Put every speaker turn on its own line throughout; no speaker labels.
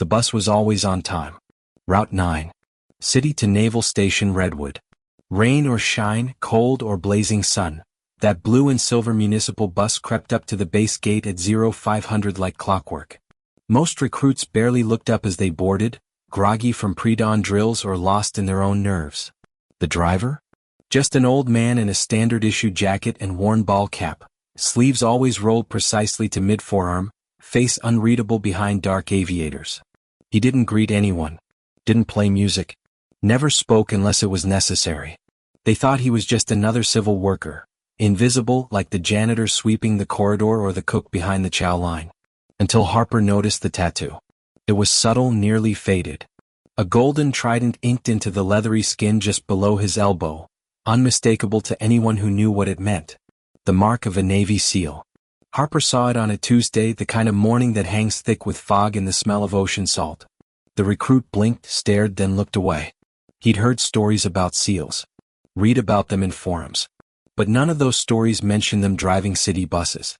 The bus was always on time. Route 9. City to Naval Station Redwood. Rain or shine, cold or blazing sun, that blue and silver municipal bus crept up to the base gate at 0500 like clockwork. Most recruits barely looked up as they boarded, groggy from pre-dawn drills or lost in their own nerves. The driver? Just an old man in a standard-issue jacket and worn ball cap, sleeves always rolled precisely to mid-forearm, face unreadable behind dark aviators. He didn't greet anyone, didn't play music, never spoke unless it was necessary. They thought he was just another civil worker, invisible like the janitor sweeping the corridor or the cook behind the chow line. Until Harper noticed the tattoo. It was subtle, nearly faded. A golden trident inked into the leathery skin just below his elbow, unmistakable to anyone who knew what it meant. The mark of a Navy SEAL. Harper saw it on a Tuesday, the kind of morning that hangs thick with fog and the smell of ocean salt. The recruit blinked, stared, then looked away. He'd heard stories about SEALs. Read about them in forums. But none of those stories mentioned them driving city buses.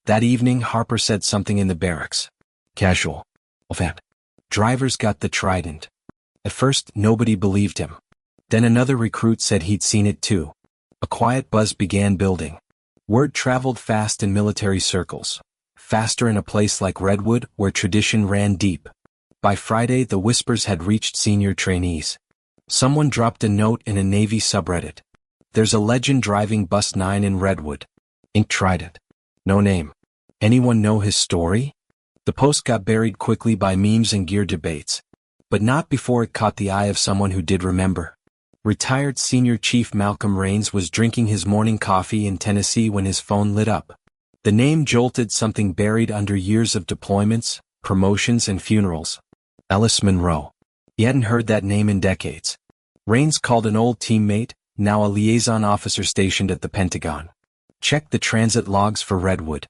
That evening Harper said something in the barracks. Casual. Offhand. Drivers got the trident. At first, nobody believed him. Then another recruit said he'd seen it too. A quiet buzz began building. Word traveled fast in military circles. Faster in a place like Redwood, where tradition ran deep. By Friday, the whispers had reached senior trainees. Someone dropped a note in a Navy subreddit. There's a legend driving Bus 9 in Redwood. Ink trident. No name. Anyone know his story? The post got buried quickly by memes and gear debates. But not before it caught the eye of someone who did remember. Retired Senior Chief Malcolm Raines was drinking his morning coffee in Tennessee when his phone lit up. The name jolted something buried under years of deployments, promotions and funerals. Ellis Monroe. He hadn't heard that name in decades. Raines called an old teammate, now a liaison officer stationed at the Pentagon. Check the transit logs for Redwood.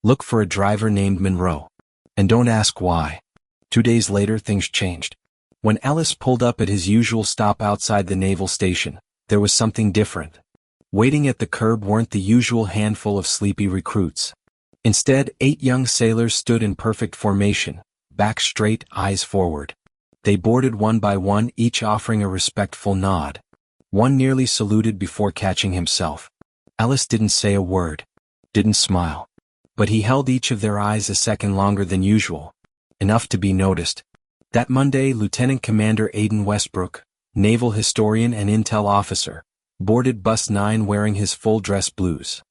Look for a driver named Monroe. And don't ask why. 2 days later things changed. When Ellis pulled up at his usual stop outside the naval station, there was something different. Waiting at the curb weren't the usual handful of sleepy recruits. Instead, 8 young sailors stood in perfect formation, back straight, eyes forward. They boarded one by one, each offering a respectful nod. One nearly saluted before catching himself. Ellis didn't say a word, didn't smile. But he held each of their eyes a second longer than usual. Enough to be noticed. That Monday, Lieutenant Commander Aidan Westbrook, naval historian and intel officer, boarded Bus 9 wearing his full-dress blues.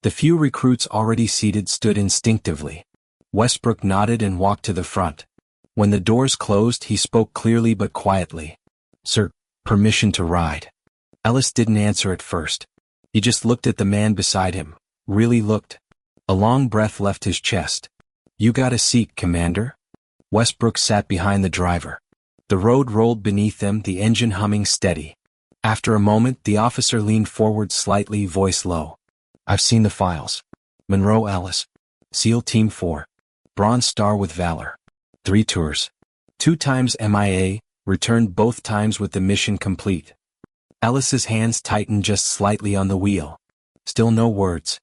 The few recruits already seated stood instinctively. Westbrook nodded and walked to the front. When the doors closed, he spoke clearly but quietly. "Sir, permission to ride." Ellis didn't answer at first. He just looked at the man beside him, really looked. A long breath left his chest. "You got a seat, Commander?" Westbrook sat behind the driver. The road rolled beneath them, the engine humming steady. After a moment, the officer leaned forward slightly, voice low. "I've seen the files. Monroe Ellis. SEAL Team 4. Bronze Star with Valor. 3 tours. 2 times MIA, returned both times with the mission complete." Ellis's hands tightened just slightly on the wheel. Still no words.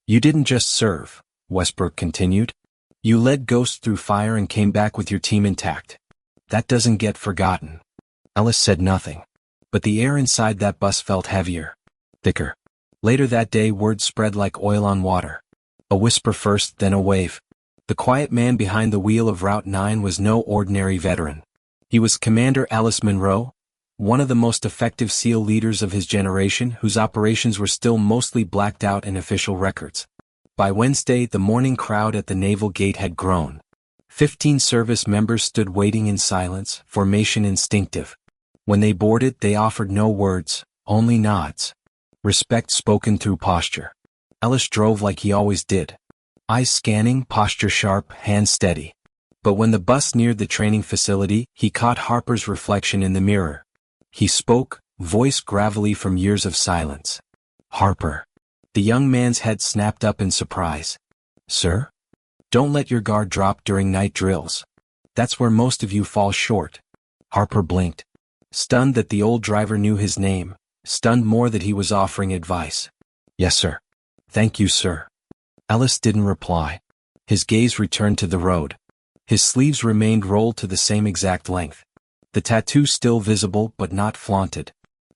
"You didn't just serve," Westbrook continued. "You led Ghost through fire and came back with your team intact. That doesn't get forgotten." Ellis said nothing. But the air inside that bus felt heavier, thicker. Later that day, word spread like oil on water. A whisper first, then a wave. The quiet man behind the wheel of Route 9 was no ordinary veteran. He was Commander Ellis Monroe, one of the most effective SEAL leaders of his generation, whose operations were still mostly blacked out in official records. By Wednesday, the morning crowd at the naval gate had grown. 15 service members stood waiting in silence, formation instinctive. When they boarded, they offered no words, only nods. Respect spoken through posture. Ellis drove like he always did. Eyes scanning, posture sharp, hands steady. But when the bus neared the training facility, he caught Harper's reflection in the mirror. He spoke, voice gravelly from years of silence. "Harper." The young man's head snapped up in surprise. "Sir? Don't let your guard drop during night drills. That's where most of you fall short." Harper blinked. Stunned that the old driver knew his name, stunned more that he was offering advice. "Yes, sir." "Thank you, sir." Ellis didn't reply. His gaze returned to the road. His sleeves remained rolled to the same exact length. The tattoo still visible but not flaunted.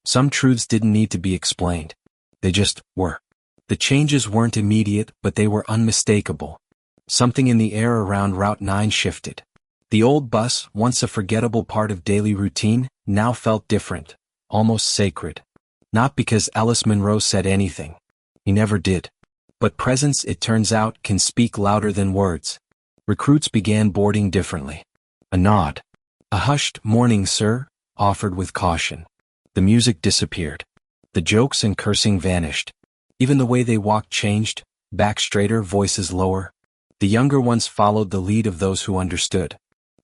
Some truths didn't need to be explained. They just were. The changes weren't immediate, but they were unmistakable. Something in the air around Route 9 shifted. The old bus, once a forgettable part of daily routine, now felt different, almost sacred. Not because Alice Munro said anything. He never did. But presence, it turns out, can speak louder than words. Recruits began boarding differently. A nod. A hushed, "Morning, sir," offered with caution. The music disappeared. The jokes and cursing vanished. Even the way they walked changed, back straighter, voices lower. The younger ones followed the lead of those who understood.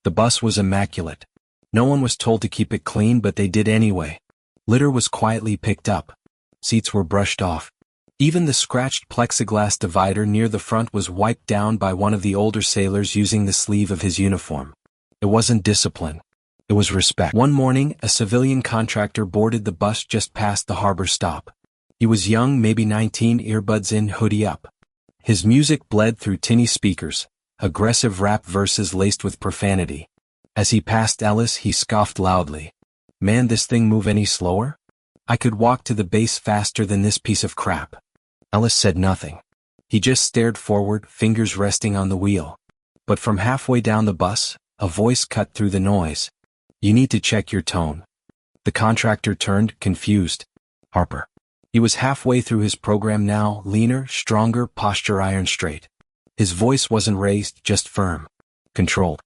The bus was immaculate. No one was told to keep it clean, but they did anyway. Litter was quietly picked up. Seats were brushed off. Even the scratched plexiglass divider near the front was wiped down by one of the older sailors using the sleeve of his uniform. It wasn't discipline. It was respect. One morning, a civilian contractor boarded the bus just past the harbor stop. He was young, maybe 19, earbuds in, hoodie up. His music bled through tinny speakers, aggressive rap verses laced with profanity. As he passed Ellis, he scoffed loudly. "Man, this thing move any slower? I could walk to the base faster than this piece of crap." Ellis said nothing. He just stared forward, fingers resting on the wheel. But from halfway down the bus, a voice cut through the noise. "You need to check your tone." The contractor turned, confused. Harper. He was halfway through his program now, leaner, stronger, posture iron straight. His voice wasn't raised, just firm. Controlled.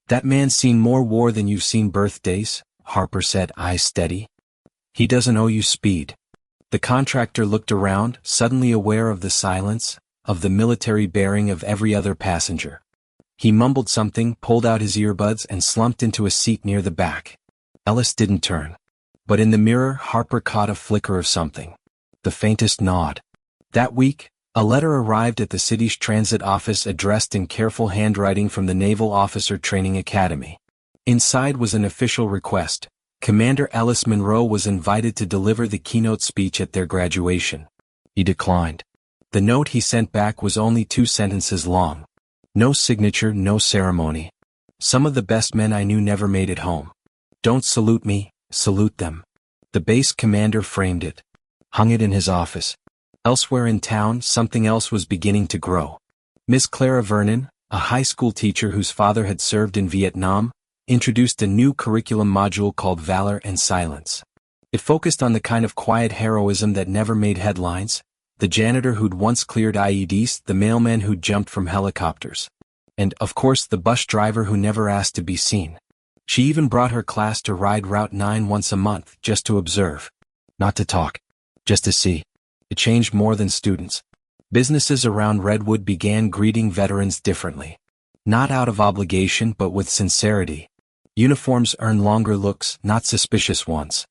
"That man's seen more war than you've seen birthdays," Harper said, eyes steady. "He doesn't owe you speed." The contractor looked around, suddenly aware of the silence, of the military bearing of every other passenger. He mumbled something, pulled out his earbuds, and slumped into a seat near the back. Ellis didn't turn. But in the mirror, Harper caught a flicker of something. The faintest nod. That week, a letter arrived at the city's transit office addressed in careful handwriting from the Naval Officer Training Academy. Inside was an official request. Commander Alice Munro was invited to deliver the keynote speech at their graduation. He declined. The note he sent back was only 2 sentences long. No signature, no ceremony. "Some of the best men I knew never made it home. Don't salute me, salute them." The base commander framed it. Hung it in his office. Elsewhere in town, something else was beginning to grow. Miss Clara Vernon, a high school teacher whose father had served in Vietnam, introduced a new curriculum module called Valor and Silence. It focused on the kind of quiet heroism that never made headlines, the janitor who'd once cleared IEDs, the mailman who'd jumped from helicopters. And, of course, the bus driver who never asked to be seen. She even brought her class to ride Route 9 once a month, just to observe. Not to talk. Just to see. It changed more than students. Businesses around Redwood began greeting veterans differently. Not out of obligation, but with sincerity. Uniforms earned longer looks, not suspicious ones.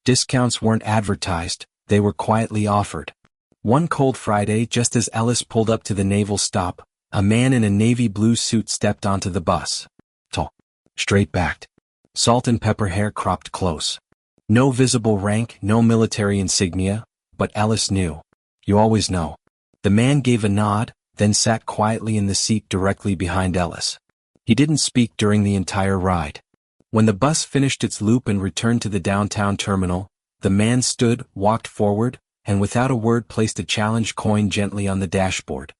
Discounts weren't advertised, they were quietly offered. One cold Friday, just as Ellis pulled up to the naval stop, a man in a navy blue suit stepped onto the bus. Tall. Straight-backed. Salt and pepper hair cropped close. No visible rank, no military insignia, but Ellis knew. You always know. The man gave a nod, then sat quietly in the seat directly behind Ellis. He didn't speak during the entire ride. When the bus finished its loop and returned to the downtown terminal, the man stood, walked forward, and without a word placed a challenge coin gently on the dashboard.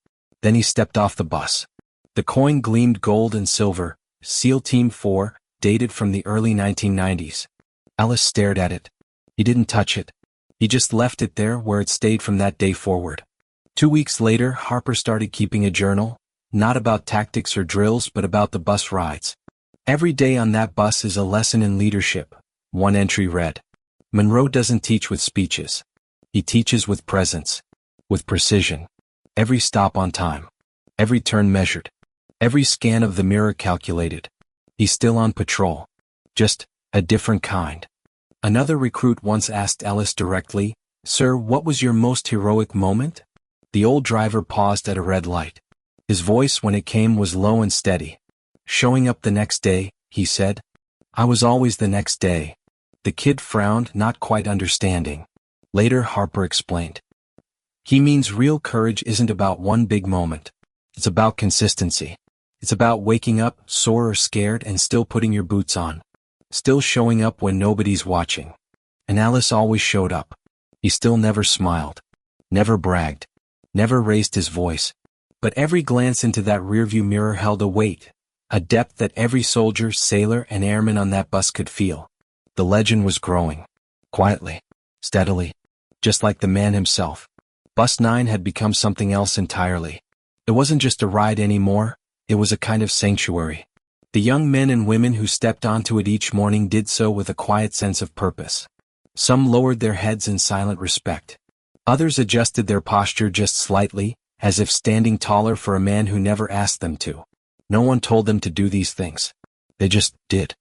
Then he stepped off the bus. The coin gleamed gold and silver, SEAL Team 4, dated from the early 1990s. Ellis stared at it. He didn't touch it. He just left it there where it stayed from that day forward. 2 weeks later, Harper started keeping a journal, not about tactics or drills but about the bus rides. "Every day on that bus is a lesson in leadership," one entry read. "Munro doesn't teach with speeches. He teaches with presence. With precision. Every stop on time. Every turn measured. Every scan of the mirror calculated. He's still on patrol. Just a different kind." Another recruit once asked Ellis directly, "Sir, what was your most heroic moment?" The old driver paused at a red light. His voice, when it came, was low and steady. "Showing up the next day," he said. "I was always the next day." The kid frowned, not quite understanding. Later, Harper explained. "He means real courage isn't about one big moment. It's about consistency. It's about waking up, sore or scared, and still putting your boots on. Still showing up when nobody's watching. And Alice always showed up. He still never smiled. Never bragged. Never raised his voice. But every glance into that rearview mirror held a weight, a depth that every soldier, sailor, and airman on that bus could feel. The legend was growing. Quietly. Steadily. Just like the man himself. Bus 9 had become something else entirely. It wasn't just a ride anymore, it was a kind of sanctuary. The young men and women who stepped onto it each morning did so with a quiet sense of purpose. Some lowered their heads in silent respect. Others adjusted their posture just slightly, as if standing taller for a man who never asked them to. No one told them to do these things. They just did.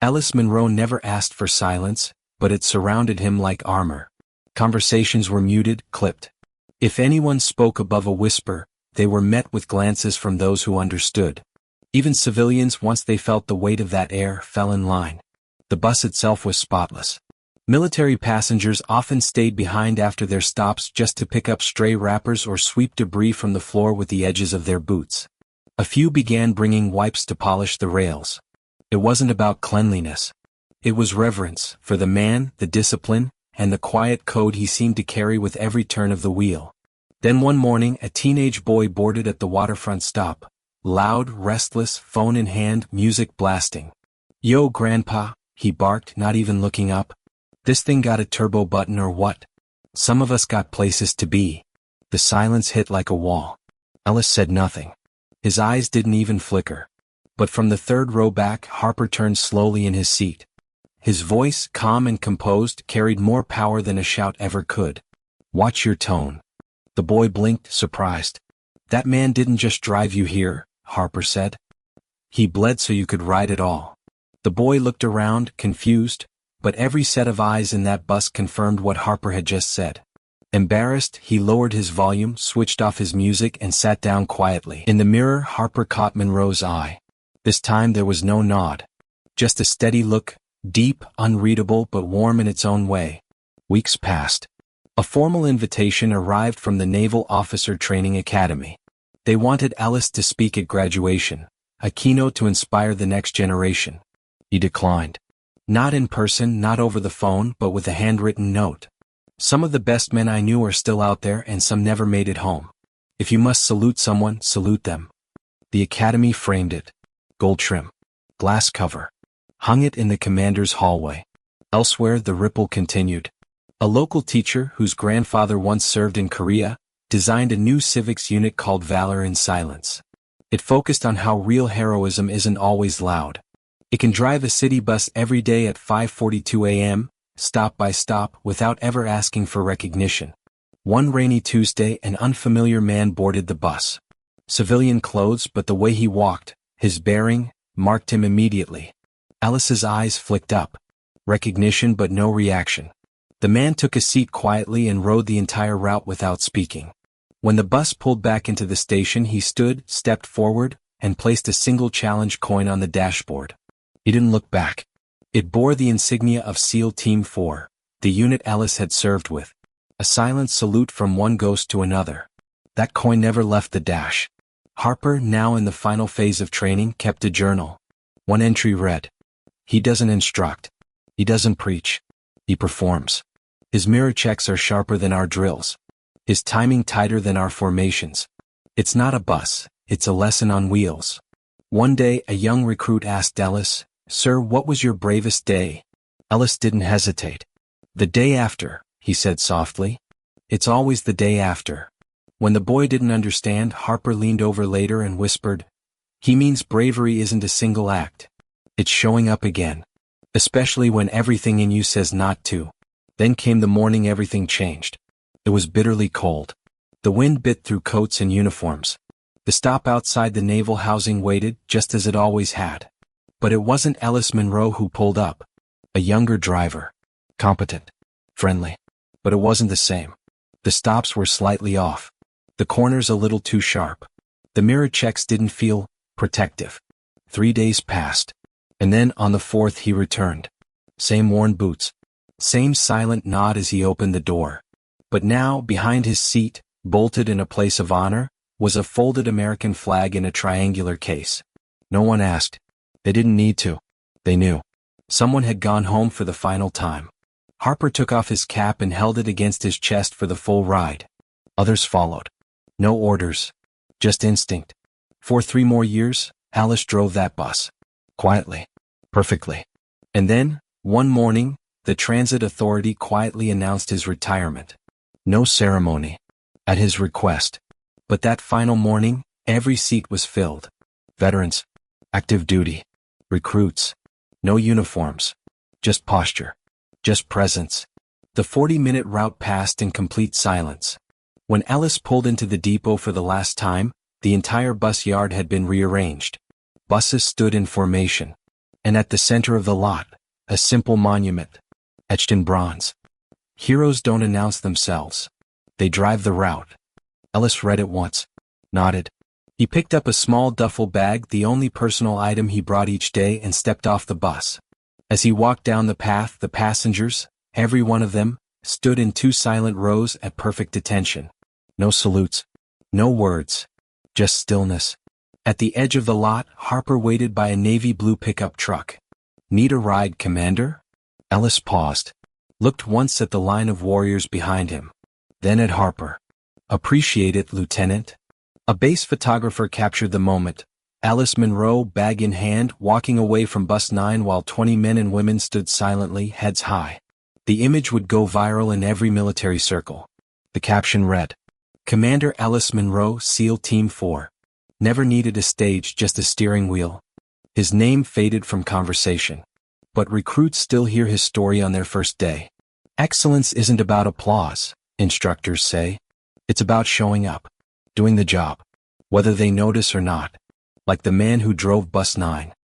Ellis Monroe never asked for silence, but it surrounded him like armor. Conversations were muted, clipped. If anyone spoke above a whisper, they were met with glances from those who understood. Even civilians, once they felt the weight of that air, fell in line. The bus itself was spotless. Military passengers often stayed behind after their stops just to pick up stray wrappers or sweep debris from the floor with the edges of their boots. A few began bringing wipes to polish the rails. It wasn't about cleanliness. It was reverence for the man, the discipline, and the quiet code he seemed to carry with every turn of the wheel. Then one morning, a teenage boy boarded at the waterfront stop. Loud, restless, phone in hand, music blasting. "Yo, Grandpa," he barked, not even looking up. "This thing got a turbo button or what? Some of us got places to be." The silence hit like a wall. Ellis said nothing. His eyes didn't even flicker. But from the third row back, Harper turned slowly in his seat. His voice, calm and composed, carried more power than a shout ever could. "Watch your tone." The boy blinked, surprised. "That man didn't just drive you here," Harper said. "He bled so you could ride at all." The boy looked around, confused, but every set of eyes in that bus confirmed what Harper had just said. Embarrassed, he lowered his volume, switched off his music, and sat down quietly. In the mirror, Harper caught Monroe's eye. This time there was no nod. Just a steady look, deep, unreadable, but warm in its own way. Weeks passed. A formal invitation arrived from the Naval Officer Training Academy. They wanted Ellis to speak at graduation, a keynote to inspire the next generation. He declined. Not in person, not over the phone, but with a handwritten note. "Some of the best men I knew are still out there and some never made it home. If you must salute someone, salute them." The academy framed it. Gold trim. Glass cover. Hung it in the commander's hallway. Elsewhere the ripple continued. A local teacher, whose grandfather once served in Korea, designed a new civics unit called Valor in Silence. It focused on how real heroism isn't always loud. It can drive a city bus every day at 5:42 a.m., stop by stop, without ever asking for recognition. One rainy Tuesday, an unfamiliar man boarded the bus. Civilian clothes, but the way he walked, his bearing, marked him immediately. Alice's eyes flicked up. Recognition but no reaction. The man took a seat quietly and rode the entire route without speaking. When the bus pulled back into the station, he stood, stepped forward, and placed a single challenge coin on the dashboard. He didn't look back. It bore the insignia of SEAL Team 4, the unit Ellis had served with. A silent salute from one ghost to another. That coin never left the dash. Harper, now in the final phase of training, kept a journal. One entry read, "He doesn't instruct. He doesn't preach. He performs. His mirror checks are sharper than our drills. His timing tighter than our formations. It's not a bus, it's a lesson on wheels." One day, a young recruit asked Ellis, "Sir, what was your bravest day?" Ellis didn't hesitate. "The day after," he said softly. "It's always the day after." When the boy didn't understand, Harper leaned over later and whispered, "He means bravery isn't a single act. It's showing up again. Especially when everything in you says not to." Then came the morning everything changed. It was bitterly cold. The wind bit through coats and uniforms. The stop outside the naval housing waited, just as it always had. But it wasn't Ellis Monroe who pulled up. A younger driver. Competent. Friendly. But it wasn't the same. The stops were slightly off. The corners a little too sharp. The mirror checks didn't feel protective. 3 days passed. And then on the 4th he returned. Same worn boots. Same silent nod as he opened the door. But now, behind his seat, bolted in a place of honor, was a folded American flag in a triangular case. No one asked. They didn't need to. They knew. Someone had gone home for the final time. Harper took off his cap and held it against his chest for the full ride. Others followed. No orders. Just instinct. For 3 more years, Alice drove that bus. Quietly. Perfectly. And then, one morning, the transit authority quietly announced his retirement. No ceremony. At his request. But that final morning, every seat was filled. Veterans. Active duty. Recruits. No uniforms. Just posture. Just presence. The 40-minute route passed in complete silence. When Alice pulled into the depot for the last time, the entire bus yard had been rearranged. Buses stood in formation. And at the center of the lot, a simple monument. Etched in bronze. Heroes don't announce themselves. They drive the route. Ellis read it once. Nodded. He picked up a small duffel bag, the only personal item he brought each day, and stepped off the bus. As he walked down the path, the passengers, every one of them, stood in 2 silent rows at perfect attention. No salutes. No words. Just stillness. At the edge of the lot, Harper waited by a navy blue pickup truck. Need a ride, Commander? Ellis paused. Looked once at the line of warriors behind him. Then at Harper. Appreciate it, Lieutenant. A base photographer captured the moment. Alice Munro, bag in hand, walking away from Bus 9 while 20 men and women stood silently, heads high. The image would go viral in every military circle. The caption read, Commander Alice Munro, SEAL Team 4. Never needed a stage, just a steering wheel. His name faded from conversation. But recruits still hear his story on their first day. Excellence isn't about applause, instructors say. It's about showing up. Doing the job. Whether they notice or not. Like the man who drove Bus 9.